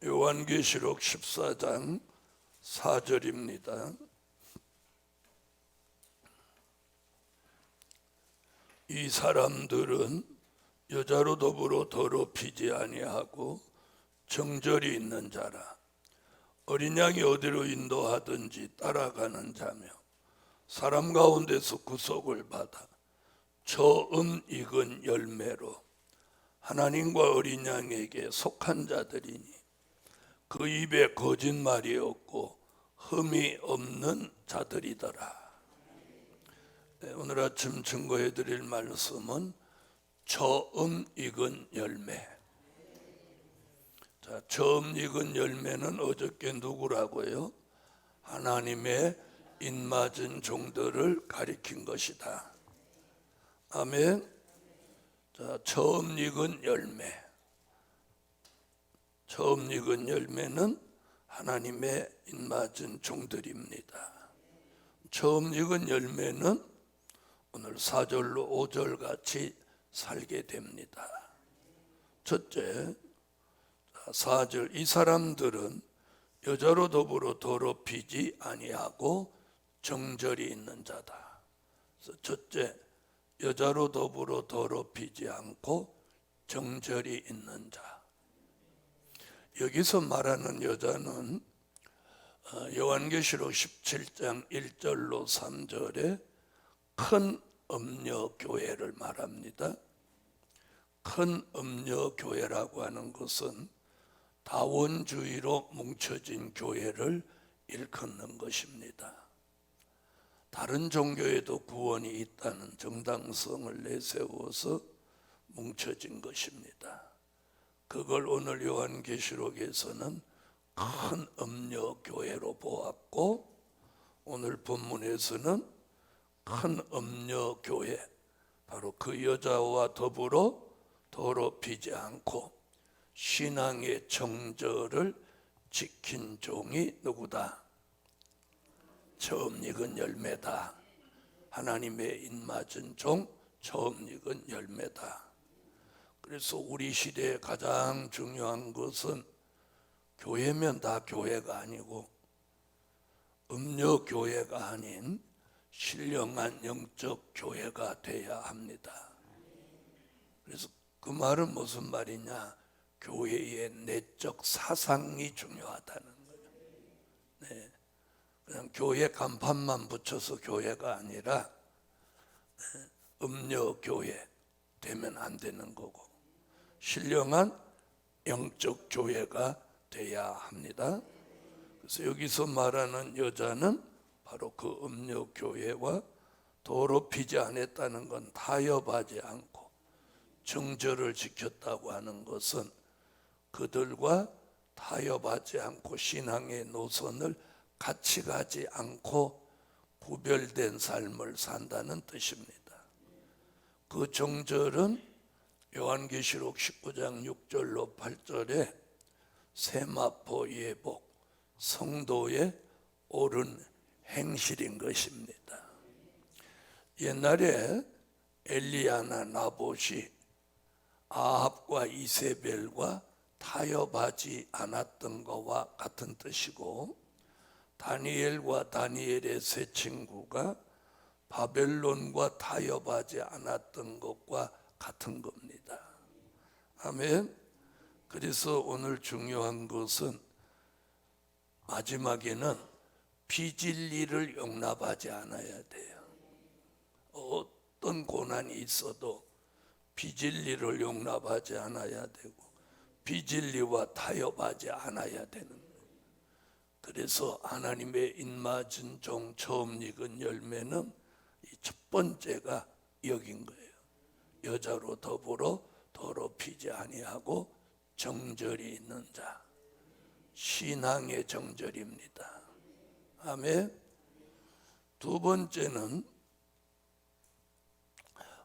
요한계시록 14장 4절입니다. 이 사람들은 여자로 더불어 더럽히지 아니하고 정절이 있는 자라. 어린 양이 어디로 인도하든지 따라가는 자며 사람 가운데서 구속을 받아 처음 익은 열매로 하나님과 어린 양에게 속한 자들이니 그 입에 거짓말이 없고 흠이 없는 자들이더라. 오늘 아침 증거해 드릴 말씀은 처음 익은 열매. 자, 처음 익은 열매는 어저께 누구라고요? 하나님의 인맞은 종들을 가리킨 것이다. 아멘. 자, 처음 익은 열매. 처음 익은 열매는 하나님의 인맞은 종들입니다. 처음 익은 열매는 오늘 4절로 5절 같이 살게 됩니다. 첫째, 4절, 이 사람들은 여자로 더불어 더럽히지 아니하고 정절이 있는 자다. 그래서 첫째, 여자로 더불어 더럽히지 않고 정절이 있는 자. 여기서 말하는 여자는 요한계시록 17장 1절로 3절에 큰 음녀교회를 말합니다. 큰 음녀교회라고 하는 것은 다원주의로 뭉쳐진 교회를 일컫는 것입니다. 다른 종교에도 구원이 있다는 정당성을 내세워서 뭉쳐진 것입니다. 그걸 오늘 요한계시록에서는 큰 음녀교회로 보았고, 오늘 본문에서는 큰 음녀교회, 바로 그 여자와 더불어 더럽히지 않고 신앙의 정절을 지킨 종이 누구다? 처음 익은 열매다. 하나님의 인맞은 종, 처음 익은 열매다. 그래서 우리 시대에 가장 중요한 것은 교회면 다 교회가 아니고 음녀교회가 아닌 신령한 영적 교회가 돼야 합니다. 그래서 그 말은 무슨 말이냐? 교회의 내적 사상이 중요하다는 거예요. 네. 그냥 교회 간판만 붙여서 교회가 아니라 음녀교회 되면 안 되는 거고 신령한 영적 교회가 돼야 합니다. 그래서 여기서 말하는 여자는 바로 그 음녀교회와 더럽히지 않았다는 건 타협하지 않고 정절을 지켰다고 하는 것은 그들과 타협하지 않고 신앙의 노선을 같이 가지 않고 구별된 삶을 산다는 뜻입니다. 그 정절은 요한계시록 19장 6절로 8절에 세마포 예복, 성도의 옳은 행실인 것입니다. 옛날에 엘리야나 나봇이 아합과 이세벨과 타협하지 않았던 것과 같은 뜻이고, 다니엘과 다니엘의 세 친구가 바벨론과 타협하지 않았던 것과 같은 겁니다. 아멘. 그래서 오늘 중요한 것은 마지막에는 비진리를 용납하지 않아야 돼요. 어떤 고난이 있어도 비진리를 용납하지 않아야 되고 비진리와 타협하지 않아야 되는 거예요. 그래서 하나님의 인맞은 종 처음 익은 열매는 이 첫 번째가 여긴 거예요. 여자로 더불어 더럽히지 아니하고 정절이 있는 자, 신앙의 정절입니다. 아멘. 두 번째는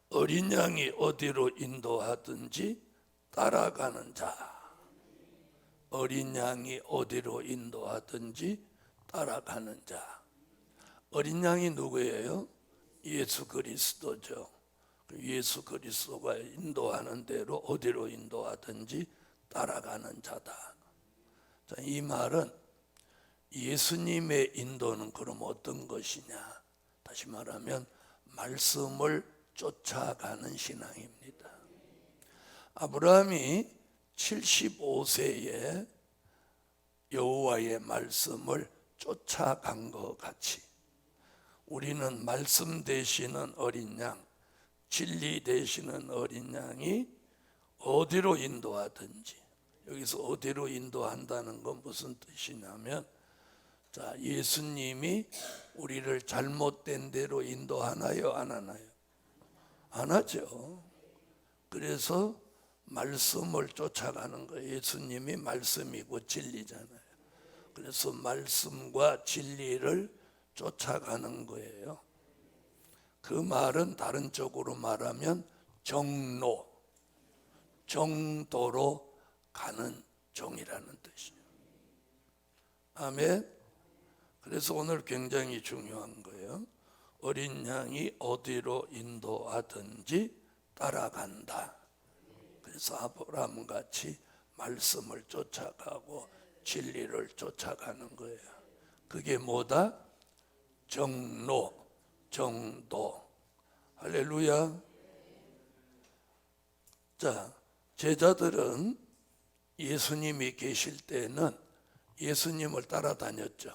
어린 양이 어디로 인도하든지 따라가는 자. 어린 양이 어디로 인도하든지 따라가는 자. 어린 양이 누구예요? 예수 그리스도죠. 예수 그리스도가 인도하는 대로 어디로 인도하든지 따라가는 자다. 자, 이 말은 예수님의 인도는 그럼 어떤 것이냐? 다시 말하면 말씀을 쫓아가는 신앙입니다. 아브라함이 75세에 여호와의 말씀을 쫓아간 것 같이 우리는 말씀 되시는 어린 양, 진리 되시는 어린 양이 어디로 인도하든지, 여기서 어디로 인도한다는 건 무슨 뜻이냐면, 자, 예수님이 우리를 잘못된 대로 인도하나요? 안 하나요? 안 하죠. 그래서 말씀을 쫓아가는 거예요. 예수님이 말씀이고 진리잖아요. 그래서 말씀과 진리를 쫓아가는 거예요. 그 말은 다른 쪽으로 말하면 정로, 정도로 가는 종이라는 뜻이에요. 아멘. 그래서 오늘 굉장히 중요한 거예요. 어린 양이 어디로 인도하든지 따라간다. 그래서 아브라함 같이 말씀을 쫓아가고 진리를 쫓아가는 거예요. 그게 뭐다? 정로, 정도. 할렐루야. 자, 제자들은 예수님이 계실 때는 예수님을 따라다녔죠.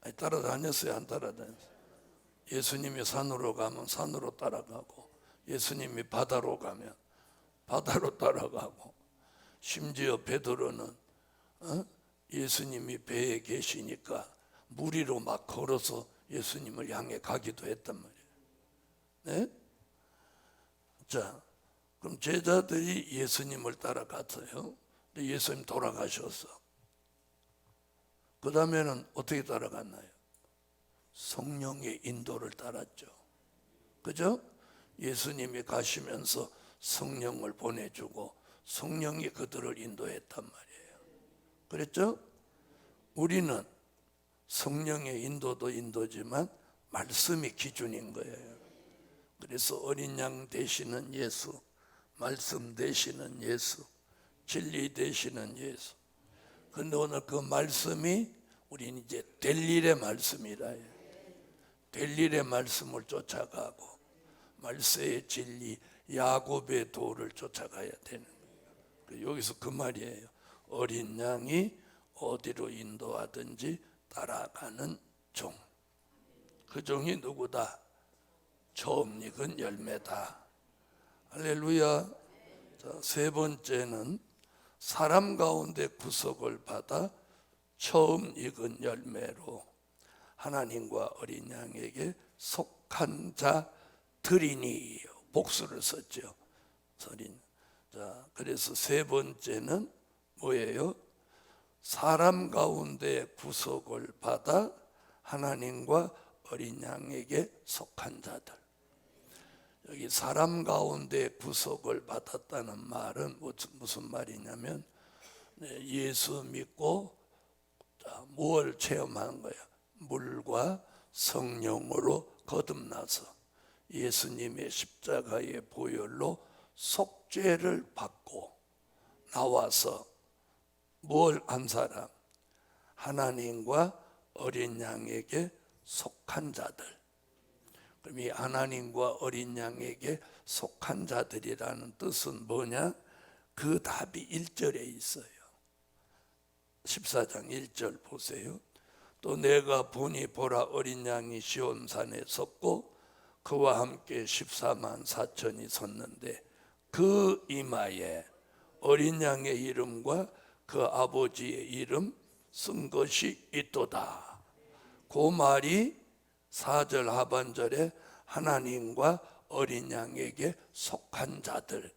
아니, 따라다녔어요? 안 따라다녔어요? 예수님이 산으로 가면 산으로 따라가고, 예수님이 바다로 가면 바다로 따라가고, 심지어 베드로는 예수님이 배에 계시니까 물 위로 막 걸어서 예수님을 향해 가기도 했단 말이에요. 네? 자, 그럼 제자들이 예수님을 따라갔어요. 근데 예수님 돌아가셨어. 그 다음에는 어떻게 따라갔나요? 성령의 인도를 따랐죠. 그죠? 예수님이 가시면서 성령을 보내주고 성령이 그들을 인도했단 말이에요. 그랬죠? 우리는 성령의 인도도 인도지만 말씀이 기준인 거예요. 그래서 어린 양 되시는 예수, 말씀 되시는 예수, 진리 되시는 예수. 근데 오늘 그 말씀이 우리는 이제 될 일의 말씀이라 해요. 될 일의 말씀을 쫓아가고 말세의 진리, 야곱의 도를 쫓아가야 되는 거예요. 여기서 그 말이에요. 어린 양이 어디로 인도하든지 따라가는 종. 그 종이 누구다? 처음 익은 열매다. 할렐루야. 자, 세 번째는 사람 가운데 구속을 받아 처음 익은 열매로 하나님과 어린 양에게 속한 자들이니, 복수를 썼죠. 자, 그래서 세 번째는 뭐예요? 사람 가운데 구속을 받아 하나님과 어린 양에게 속한 자들. 여기 사람 가운데 구속을 받았다는 말은 무슨 말이냐면, 예수 믿고 뭘 체험한 거야? 물과 성령으로 거듭나서 예수님의 십자가의 보혈로 속죄를 받고 나와서 뭘 한 사람? 하나님과 어린 양에게 속한 자들. 그럼 이 하나님과 어린 양에게 속한 자들이라는 뜻은 뭐냐? 그 답이 1절에 있어요. 14장 1절 보세요. 또 내가 보니 보라, 어린 양이 시온산에 섰고 그와 함께 14만 4천이 섰는데 그 이마에 어린 양의 이름과 그 아버지의 이름 쓴 것이 있도다. 그 말이 4절 하반절에 하나님과 어린 양에게 속한 자들.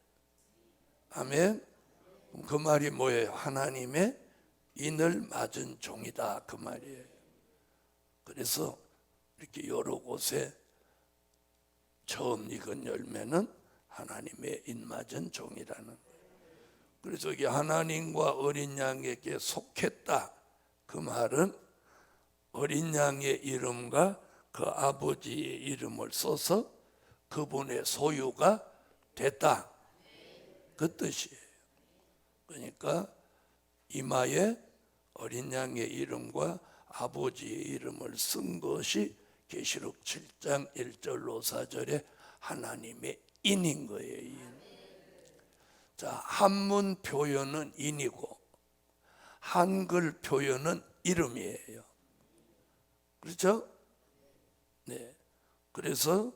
아멘. 그 말이 뭐예요? 하나님의 인을 맞은 종이다, 그 말이에요. 그래서 이렇게 여러 곳에 처음 익은 열매는 하나님의 인 맞은 종이라는 거예요. 그래서 이게 하나님과 어린 양에게 속했다, 그 말은 어린 양의 이름과 그 아버지의 이름을 써서 그분의 소유가 됐다, 그 뜻이에요. 그러니까 이마에 어린 양의 이름과 아버지의 이름을 쓴 것이 계시록 7장 1절로 4절에 하나님의 인인 거예요. 인. 자, 한문 표현은 인이고 한글 표현은 이름이에요. 그렇죠? 네. 그래서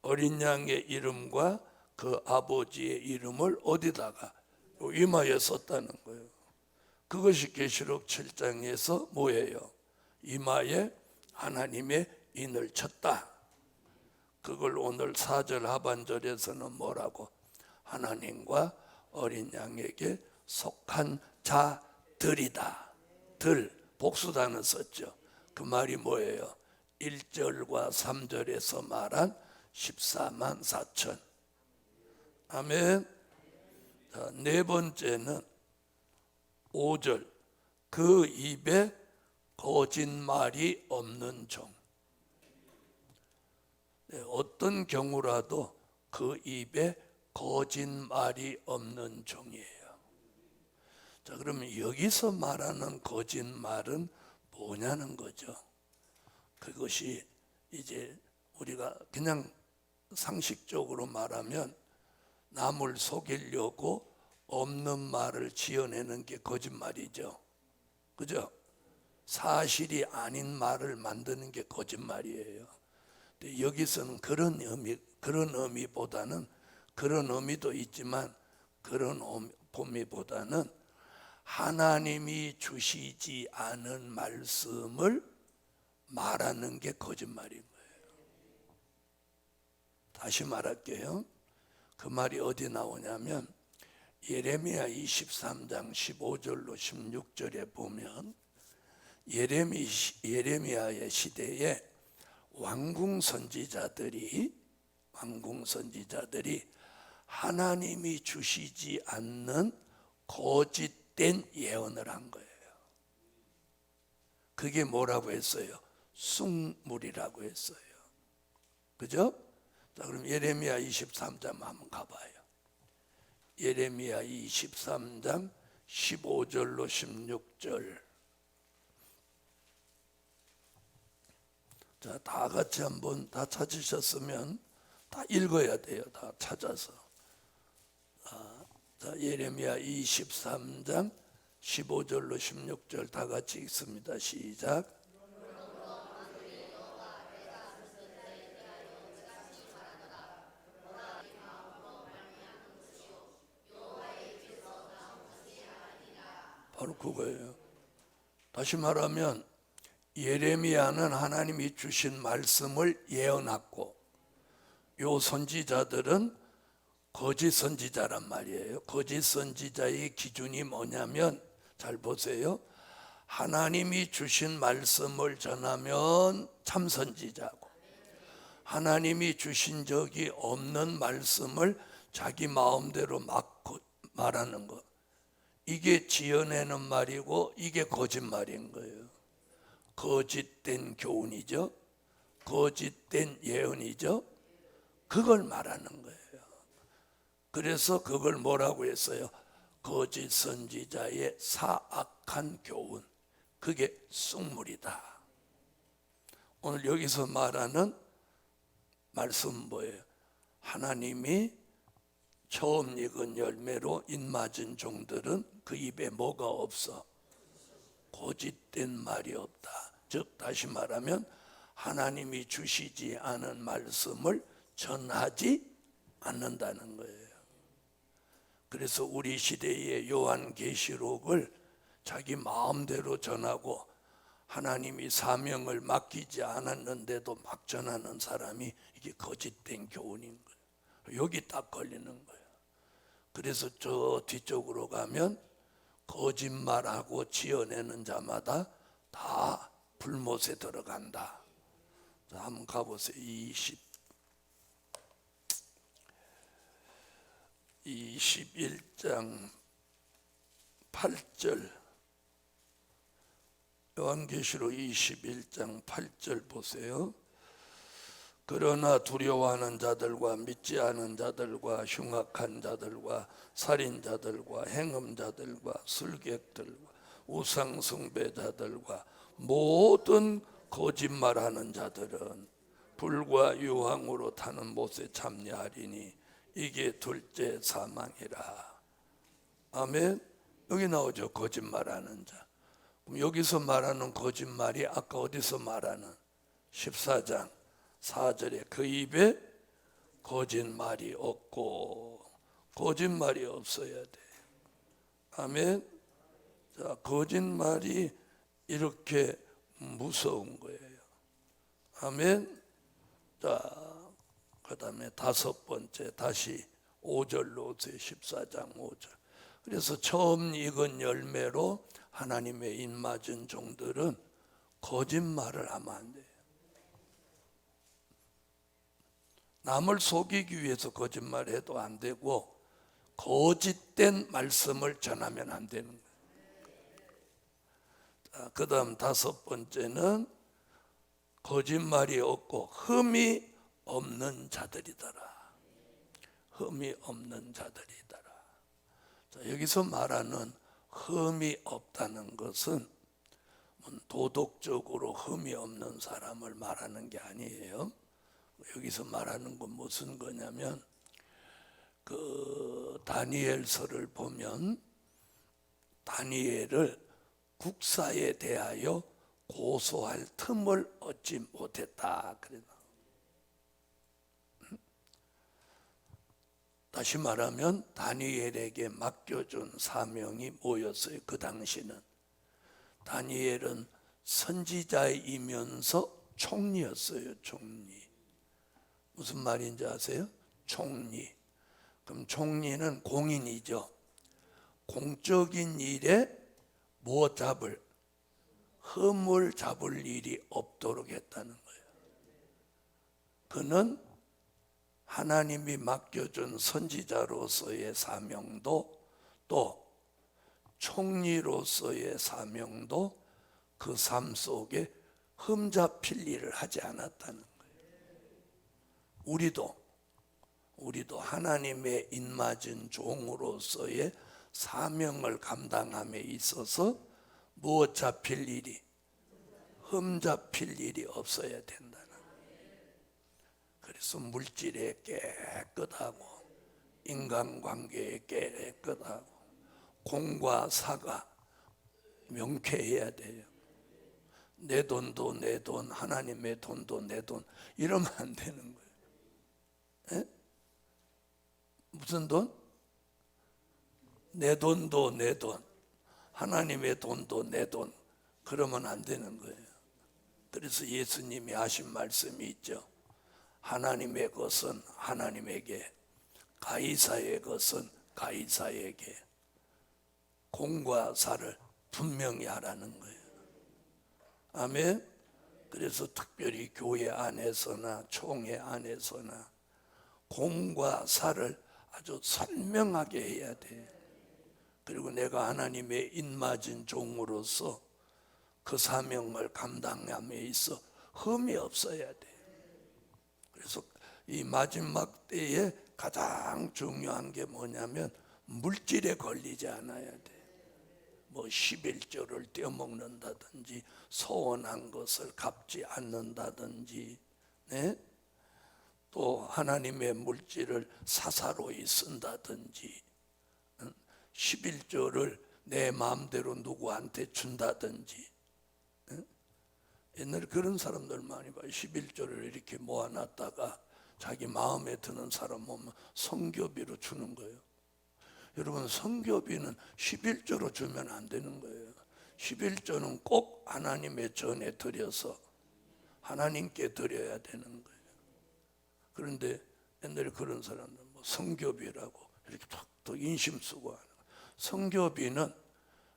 어린 양의 이름과 그 아버지의 이름을 어디다가 이마에 썼다는 거예요. 그것이 계시록 7장에서 뭐예요? 이마에 하나님의 인을 쳤다. 그걸 오늘 4절 하반절에서는 뭐라고? 하나님과 어린 양에게 속한 자들이다. 들, 복수단을 썼죠. 그 말이 뭐예요? 1절과 3절에서 말한 14만 4천. 아멘. 자, 네 번째는 5절. 그 입에 거짓말이 없는 종. 네, 어떤 경우라도 그 입에 거짓말이 없는 종이에요. 자, 그러면 여기서 말하는 거짓말은 뭐냐는 거죠. 그것이 이제 우리가 그냥 상식적으로 말하면 남을 속이려고 없는 말을 지어내는 게 거짓말이죠. 그죠? 사실이 아닌 말을 만드는 게 거짓말이에요. 근데 여기서는 그런 의미보다는, 그런 의미도 있지만 그런 의미보다는 하나님이 주시지 않은 말씀을 말하는 게 거짓말인 거예요. 다시 말할게요. 그 말이 어디 나오냐면 예레미야 23장 15절로 16절에 보면 예레미야의 시대에 왕궁 선지자들이 하나님이 주시지 않는 거짓된 예언을 한 거예요. 그게 뭐라고 했어요? 숭물이라고 했어요. 그죠? 자, 그럼 예레미야 23장 한번 가봐요. 예레미야 23장 15절로 16절. 자, 다 같이 한번 다 찾으셨으면 다 읽어야 돼요. 다 찾아서. 자, 예레미야 23장 15절로 16절 다 같이 읽습니다. 시작. 바로 그거예요. 다시 말하면 예레미야는 하나님이 주신 말씀을 예언했고 요 선지자들은 거짓 선지자란 말이에요. 거짓 선지자의 기준이 뭐냐면 잘 보세요. 하나님이 주신 말씀을 전하면 참 선지자고 하나님이 주신 적이 없는 말씀을 자기 마음대로 막 말하는 것, 이게 지어내는 말이고 이게 거짓말인 거예요. 거짓된 교훈이죠. 거짓된 예언이죠. 그걸 말하는 거예요. 그래서 그걸 뭐라고 했어요? 거짓 선지자의 사악한 교훈. 그게 쑥물이다. 오늘 여기서 말하는 말씀 뭐예요? 하나님이 처음 익은 열매로 입맞은 종들은 그 입에 뭐가 없어? 거짓된 말이 없다. 즉 다시 말하면 하나님이 주시지 않은 말씀을 전하지 않는다는 거예요. 그래서 우리 시대의 요한계시록을 자기 마음대로 전하고 하나님이 사명을 맡기지 않았는데도 막 전하는 사람이 이게 거짓된 교훈인 거예요. 여기 딱 걸리는 거예요. 그래서 저 뒤쪽으로 가면 거짓말하고 지어내는 자마다 다 불못에 들어간다. 자, 한번 가보세요. 21장 8절. 요한계시록 21장 8절 보세요. 그러나 두려워하는 자들과 믿지 않은 자들과 흉악한 자들과 살인자들과 행음자들과 술객들과 우상숭배자들과 모든 거짓말하는 자들은 불과 유황으로 타는 못에 참여하리니 이게 둘째 사망이라. 아멘. 여기 나오죠. 거짓말하는 자. 그럼 여기서 말하는 거짓말이 아까 어디서 말하는 14장 4절에 그 입에 거짓말이 없고, 거짓말이 없어야 돼. 아멘. 자, 거짓말이 이렇게 무서운 거예요. 아멘. 자, 그 다음에 다섯 번째 다시 5절로 오세요. 14장 5절. 그래서 처음 익은 열매로 하나님의 입맞은 종들은 거짓말을 하면 안 돼요. 남을 속이기 위해서 거짓말해도 안 되고 거짓된 말씀을 전하면 안 되는 거예요. 그 다음 다섯 번째는 거짓말이 없고 흠이 없는 자들이더라. 흠이 없는 자들이더라. 자, 여기서 말하는 흠이 없다는 것은 도덕적으로 흠이 없는 사람을 말하는 게 아니에요. 여기서 말하는 건 무슨 거냐면 그 다니엘서를 보면 다니엘을 국사에 대하여 고소할 틈을 얻지 못했다. 그래. 다시 말하면 다니엘에게 맡겨준 사명이 뭐였어요? 그 당시는 다니엘은 선지자이면서 총리였어요. 총리. 무슨 말인지 아세요? 총리. 그럼 총리는 공인이죠. 공적인 일에 뭐 잡을? 흠을 잡을 일이 없도록 했다는 거예요. 그는 하나님이 맡겨준 선지자로서의 사명도 또 총리로서의 사명도 그 삶 속에 흠 잡힐 일을 하지 않았다는 거예요. 우리도 하나님의 입맞은 종으로서의 사명을 감당함에 있어서 무엇 잡힐 일이, 흠 잡힐 일이 없어야 된다는 거예요. 그래서 물질에 깨끗하고 인간관계에 깨끗하고 공과 사가 명쾌해야 돼요. 내 돈도 내 돈, 하나님의 돈도 내 돈, 이러면 안 되는 거예요. 에? 무슨 돈? 내 돈도 내 돈, 하나님의 돈도 내 돈, 그러면 안 되는 거예요. 그래서 예수님이 하신 말씀이 있죠. 하나님의 것은 하나님에게, 가이사의 것은 가이사에게, 공과 사를 분명히 하라는 거예요. 아멘. 그래서 특별히 교회 안에서나 총회 안에서나 공과 사를 아주 선명하게 해야 돼요. 그리고 내가 하나님의 입맞은 종으로서 그 사명을 감당함에 있어 흠이 없어야 돼. 그래서 이 마지막 때에 가장 중요한 게 뭐냐면 물질에 걸리지 않아야 돼. 뭐 11조를 떼어먹는다든지 소원한 것을 갚지 않는다든지, 네? 또 하나님의 물질을 사사로이 쓴다든지, 11조를 내 마음대로 누구한테 준다든지. 옛날에 그런 사람들 많이 봐요. 11조를 이렇게 모아놨다가 자기 마음에 드는 사람 오면 성교비로 주는 거예요. 여러분, 성교비는 11조로 주면 안 되는 거예요. 11조는 꼭 하나님의 전에 드려서 하나님께 드려야 되는 거예요. 그런데 옛날에 그런 사람들 뭐 성교비라고 이렇게 툭툭 인심 쓰고 하는 거예요. 성교비는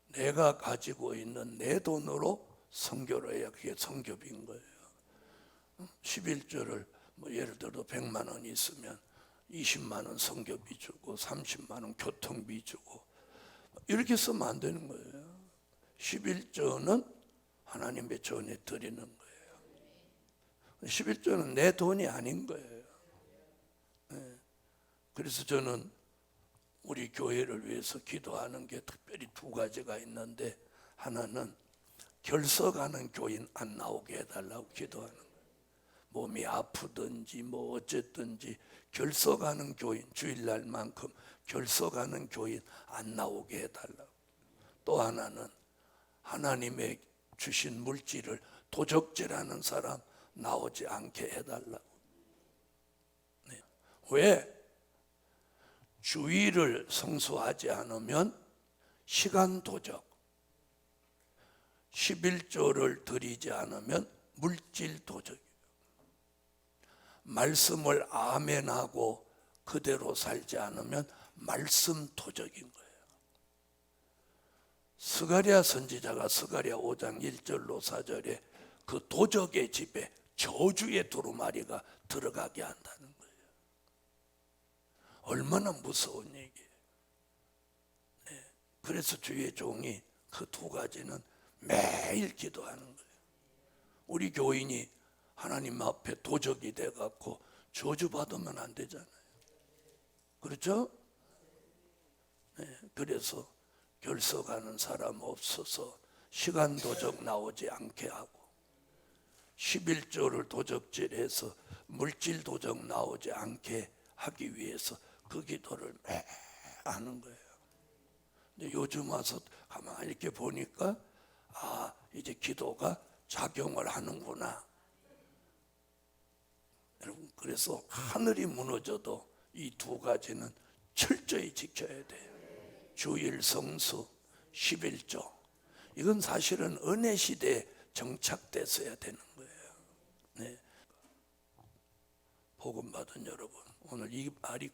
내가 가지고 있는 내 돈으로 성교를 해야 그게 성교비인 거예요. 11조를 뭐 예를 들어 100만 원 있으면 20만 원 성교비 주고 30만 원 교통비 주고 이렇게 쓰면 안 되는 거예요. 11조는 하나님의 전에 드리는 거예요. 11조는 내 돈이 아닌 거예요. 그래서 저는 우리 교회를 위해서 기도하는 게 특별히 두 가지가 있는데, 하나는 결석하는 교인 안 나오게 해달라고 기도하는 거예요. 몸이 아프든지 뭐 어쨌든지 결석하는 교인, 주일날만큼 결석하는 교인 안 나오게 해달라고. 또 하나는 하나님의 주신 물질을 도적질하는 사람 나오지 않게 해달라고. 왜? 주의를 성수하지 않으면 시간 도적, 11조를 드리지 않으면 물질 도적이에요. 말씀을 아멘하고 그대로 살지 않으면 말씀 도적인 거예요. 스가랴 선지자가 스가랴 5장 1절로 4절에 그 도적의 집에 저주의 두루마리가 들어가게 한다는 거예요. 얼마나 무서운 얘기예요. 그래서 주의 종이 그 두 가지는 매일 기도하는 거예요. 우리 교인이 하나님 앞에 도적이 돼갖고 저주받으면 안 되잖아요. 그렇죠? 그래서 결석하는 사람 없어서 시간 도적 나오지 않게 하고, 11조를 도적질해서 물질 도적 나오지 않게 하기 위해서 그 기도를 매일 하는 거예요. 근데 요즘 와서 가만히 이렇게 보니까 이제 기도가 작용을 하는구나. 여러분, 그래서 하늘이 무너져도 이 두 가지는 철저히 지켜야 돼요. 주일 성수, 11조. 이건 사실은 은혜 시대에 정착됐어야 되는 거예요. 복음 받은 여러분, 오늘 이 말이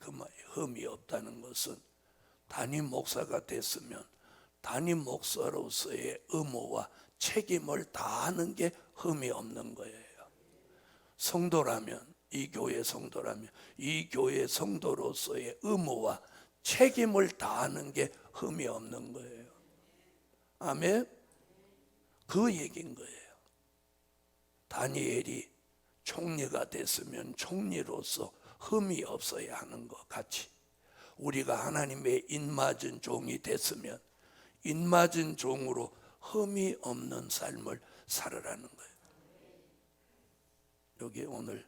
흠이 없다는 것은 담임 목사가 됐으면 담임 목사로서의 의무와 책임을 다하는 게 흠이 없는 거예요. 성도라면, 이 교회 성도라면 이 교회 성도로서의 의무와 책임을 다하는 게 흠이 없는 거예요. 아멘. 그 얘기인 거예요. 다니엘이 총리가 됐으면 총리로서 흠이 없어야 하는 것 같이, 우리가 하나님의 인맞은 종이 됐으면 인맞은 종으로 흠이 없는 삶을 살아라는 거예요. 여기 오늘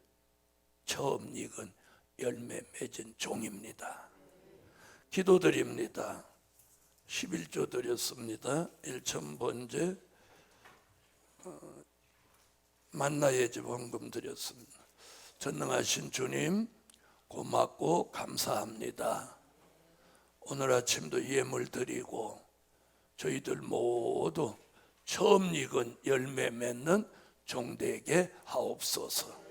처음 익은 열매 맺은 종입니다. 기도드립니다. 11조 드렸습니다. 1,000번째 만나의 집 헌금 드렸습니다. 전능하신 주님, 고맙고 감사합니다. 오늘 아침도 예물 드리고 저희들 모두 처음 익은 열매 맺는 종되게 하옵소서.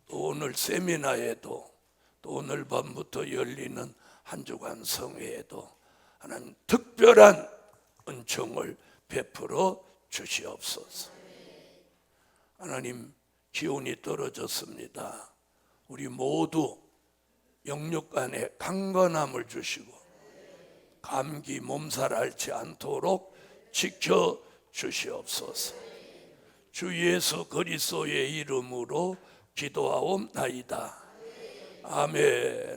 또 오늘 세미나에도, 또 오늘 밤부터 열리는 한 주간 성회에도 하나님 특별한 은총을 베풀어 주시옵소서. 하나님, 기온이 떨어졌습니다. 우리 모두 영육간에 강건함을 주시고 감기 몸살 앓지 않도록 지켜 주시옵소서. 주 예수 그리스도의 이름으로 기도하옵나이다. 아멘.